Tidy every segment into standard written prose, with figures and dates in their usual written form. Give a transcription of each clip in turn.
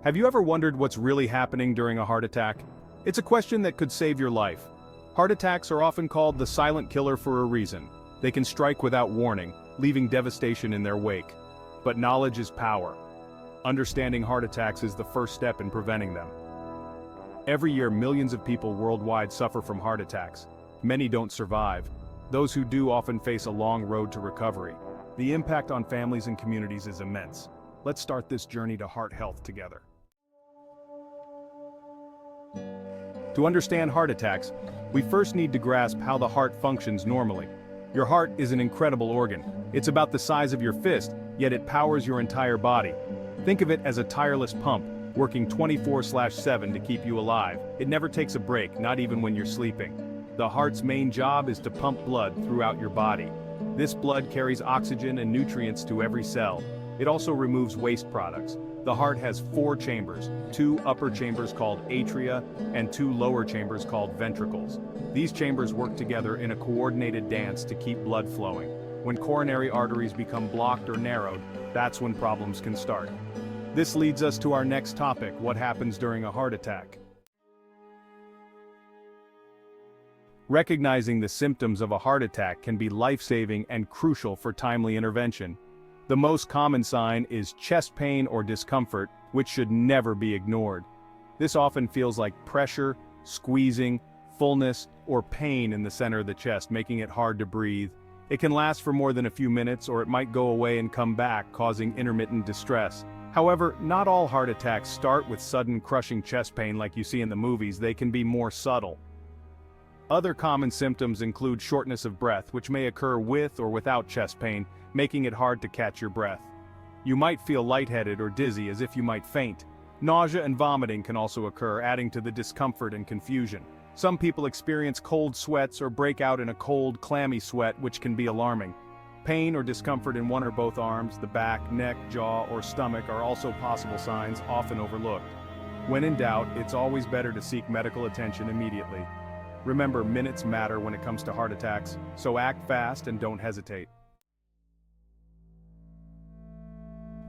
Have you ever wondered what's really happening during a heart attack? It's a question that could save your life. Heart attacks are often called the silent killer for a reason. They can strike without warning, leaving devastation in their wake. But knowledge is power. Understanding heart attacks is the first step in preventing them. Every year, millions of people worldwide suffer from heart attacks. Many don't survive. Those who do often face a long road to recovery. The impact on families and communities is immense. Let's start this journey to heart health together. To understand heart attacks, we first need to grasp how the heart functions normally. Your heart is an incredible organ. It's about the size of your fist, yet it powers your entire body. Think of it as a tireless pump, working 24/7 to keep you alive. It never takes a break, not even when you're sleeping. The heart's main job is to pump blood throughout your body. This blood carries oxygen and nutrients to every cell. It also removes waste products. The heart has 4 chambers, 2 upper chambers called atria, and 2 lower chambers called ventricles. These chambers work together in a coordinated dance to keep blood flowing. When coronary arteries become blocked or narrowed, that's when problems can start. This leads us to our next topic: what happens during a heart attack. Recognizing the symptoms of a heart attack can be life-saving and crucial for timely intervention. The most common sign is chest pain or discomfort, which should never be ignored. This often feels like pressure, squeezing, fullness, or pain in the center of the chest, making it hard to breathe. It can last for more than a few minutes, or it might go away and come back, causing intermittent distress. However, not all heart attacks start with sudden crushing chest pain like you see in the movies. They can be more subtle. Other common symptoms include shortness of breath, which may occur with or without chest pain, making it hard to catch your breath. You might feel lightheaded or dizzy, as if you might faint. Nausea and vomiting can also occur, adding to the discomfort and confusion. Some people experience cold sweats or break out in a cold, clammy sweat, which can be alarming. Pain or discomfort in one or both arms, the back, neck, jaw, or stomach are also possible signs, often overlooked. When in doubt, it's always better to seek medical attention immediately. Remember, minutes matter when it comes to heart attacks, so act fast and don't hesitate.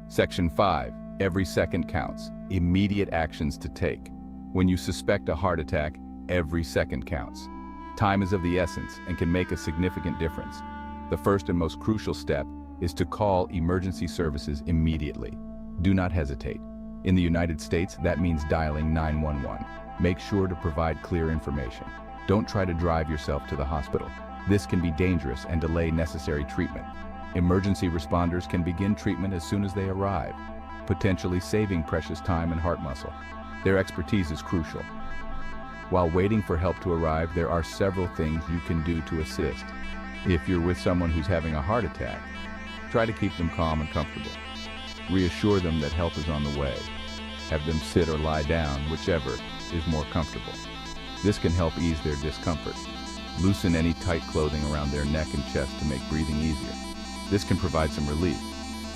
Section 5. Every second counts. Immediate actions to take. When you suspect a heart attack, every second counts. Time is of the essence and can make a significant difference. The first and most crucial step is to call emergency services immediately. Do not hesitate. In the United States, that means dialing 911. Make sure to provide clear information. Don't try to drive yourself to the hospital. This can be dangerous and delay necessary treatment. Emergency responders can begin treatment as soon as they arrive, potentially saving precious time and heart muscle. Their expertise is crucial. While waiting for help to arrive, there are several things you can do to assist. If you're with someone who's having a heart attack, try to keep them calm and comfortable. Reassure them that help is on the way. Have them sit or lie down, whichever is more comfortable. This can help ease their discomfort. Loosen any tight clothing around their neck and chest to make breathing easier. This can provide some relief.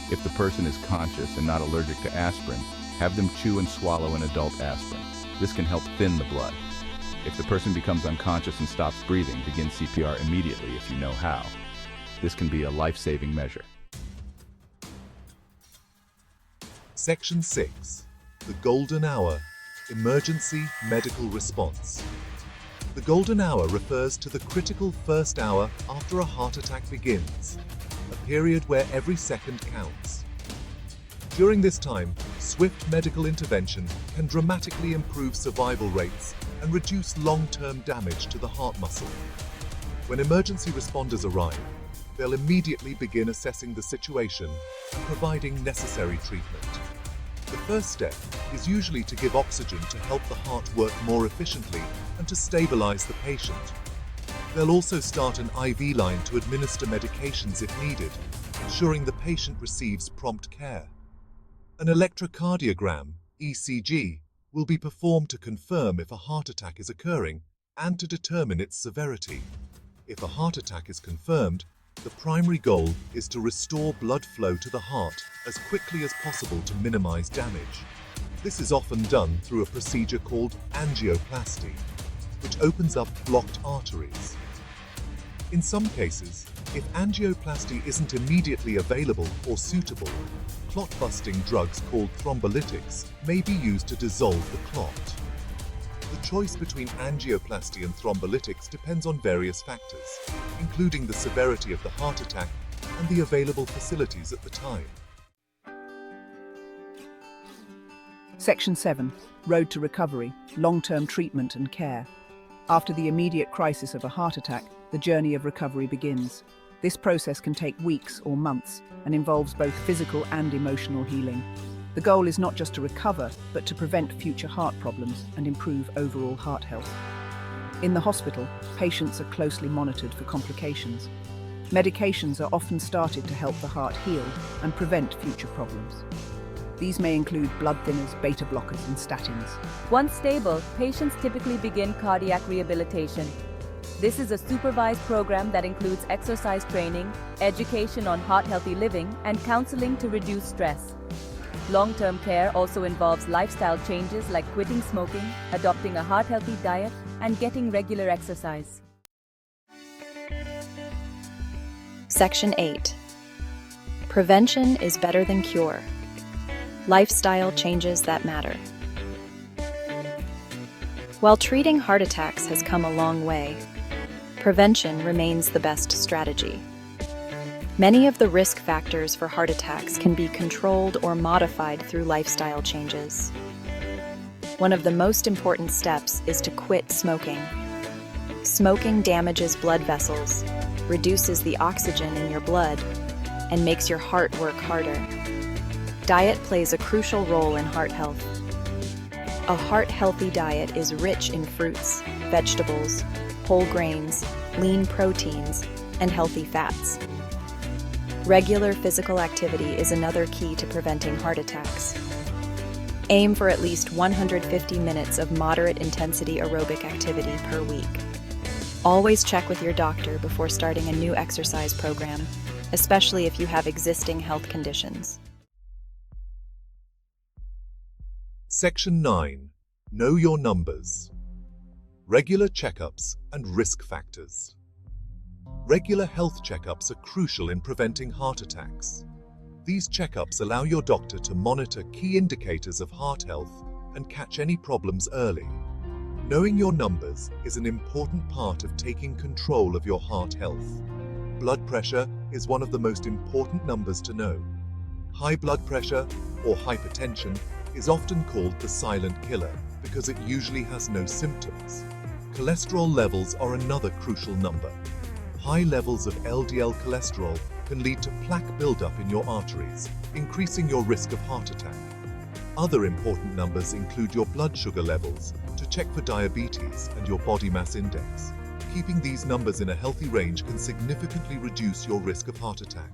If the person is conscious and not allergic to aspirin, have them chew and swallow an adult aspirin. This can help thin the blood. If the person becomes unconscious and stops breathing, begin CPR immediately if you know how. This can be a life-saving measure. Section 6. The Golden Hour. Emergency medical response. The golden hour refers to the critical first hour after a heart attack begins, a period where every second counts. During this time, swift medical intervention can dramatically improve survival rates and reduce long-term damage to the heart muscle. When emergency responders arrive, they'll immediately begin assessing the situation and providing necessary treatment. The first step is usually to give oxygen to help the heart work more efficiently and to stabilize the patient. They'll also start an IV line to administer medications if needed, ensuring the patient receives prompt care. An electrocardiogram, ECG, will be performed to confirm if a heart attack is occurring and to determine its severity. If a heart attack is confirmed, the primary goal is to restore blood flow to the heart as quickly as possible to minimize damage. This is often done through a procedure called angioplasty, which opens up blocked arteries. In some cases, if angioplasty isn't immediately available or suitable, clot-busting drugs called thrombolytics may be used to dissolve the clot. The choice between angioplasty and thrombolytics depends on various factors, including the severity of the heart attack and the available facilities at the time. Section 7. Road to recovery, long-term treatment and care. After the immediate crisis of a heart attack, the journey of recovery begins. This process can take weeks or months and involves both physical and emotional healing. The goal is not just to recover, but to prevent future heart problems and improve overall heart health. In the hospital, patients are closely monitored for complications. Medications are often started to help the heart heal and prevent future problems. These may include blood thinners, beta blockers, and statins. Once stable, patients typically begin cardiac rehabilitation. This is a supervised program that includes exercise training, education on heart-healthy living, and counseling to reduce stress. Long-term care also involves lifestyle changes like quitting smoking, adopting a heart-healthy diet, and getting regular exercise. Section 8. Prevention is better than cure. Lifestyle changes that matter. While treating heart attacks has come a long way, prevention remains the best strategy. Many of the risk factors for heart attacks can be controlled or modified through lifestyle changes. One of the most important steps is to quit smoking. Smoking damages blood vessels, reduces the oxygen in your blood, and makes your heart work harder. Diet plays a crucial role in heart health. A heart-healthy diet is rich in fruits, vegetables, whole grains, lean proteins, and healthy fats. Regular physical activity is another key to preventing heart attacks. Aim for at least 150 minutes of moderate intensity aerobic activity per week. Always check with your doctor before starting a new exercise program, especially if you have existing health conditions. Section 9. Know your numbers. Regular checkups and risk factors. Regular health checkups are crucial in preventing heart attacks. These checkups allow your doctor to monitor key indicators of heart health and catch any problems early. Knowing your numbers is an important part of taking control of your heart health. Blood pressure is one of the most important numbers to know. High blood pressure, or hypertension, is often called the silent killer because it usually has no symptoms. Cholesterol levels are another crucial number. High levels of LDL cholesterol can lead to plaque buildup in your arteries, increasing your risk of heart attack. Other important numbers include your blood sugar levels to check for diabetes and your body mass index. Keeping these numbers in a healthy range can significantly reduce your risk of heart attack.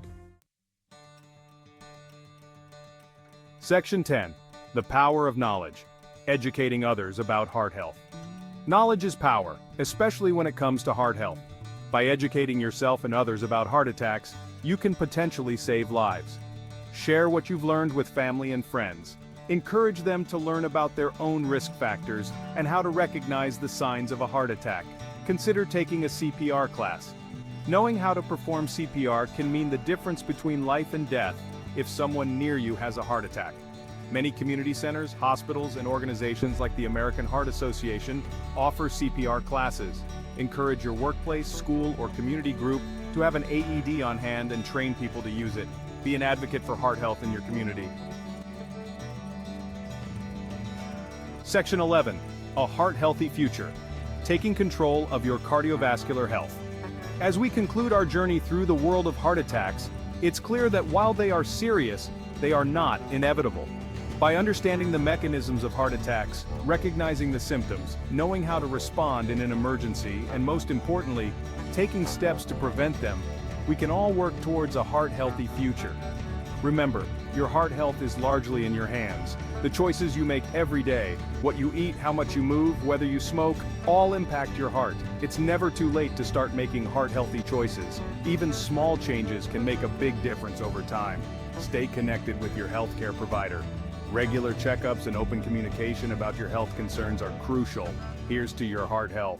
Section 10. The power of knowledge. Educating others about heart health. Knowledge is power, especially when it comes to heart health. By educating yourself and others about heart attacks, you can potentially save lives. Share what you've learned with family and friends. Encourage them to learn about their own risk factors and how to recognize the signs of a heart attack. Consider taking a CPR class. Knowing how to perform CPR can mean the difference between life and death if someone near you has a heart attack. Many community centers, hospitals, and organizations like the American Heart Association offer CPR classes. Encourage your workplace, school, or community group to have an AED on hand and train people to use it. Be an advocate for heart health in your community. Section 11. A heart-healthy future. Taking control of your cardiovascular health. As we conclude our journey through the world of heart attacks, it's clear that while they are serious, they are not inevitable. By understanding the mechanisms of heart attacks, recognizing the symptoms, knowing how to respond in an emergency, and most importantly, taking steps to prevent them, we can all work towards a heart-healthy future. Remember, your heart health is largely in your hands. The choices you make every day, what you eat, how much you move, whether you smoke, all impact your heart. It's never too late to start making heart-healthy choices. Even small changes can make a big difference over time. Stay connected with your healthcare provider. Regular checkups and open communication about your health concerns are crucial. Here's to your heart health.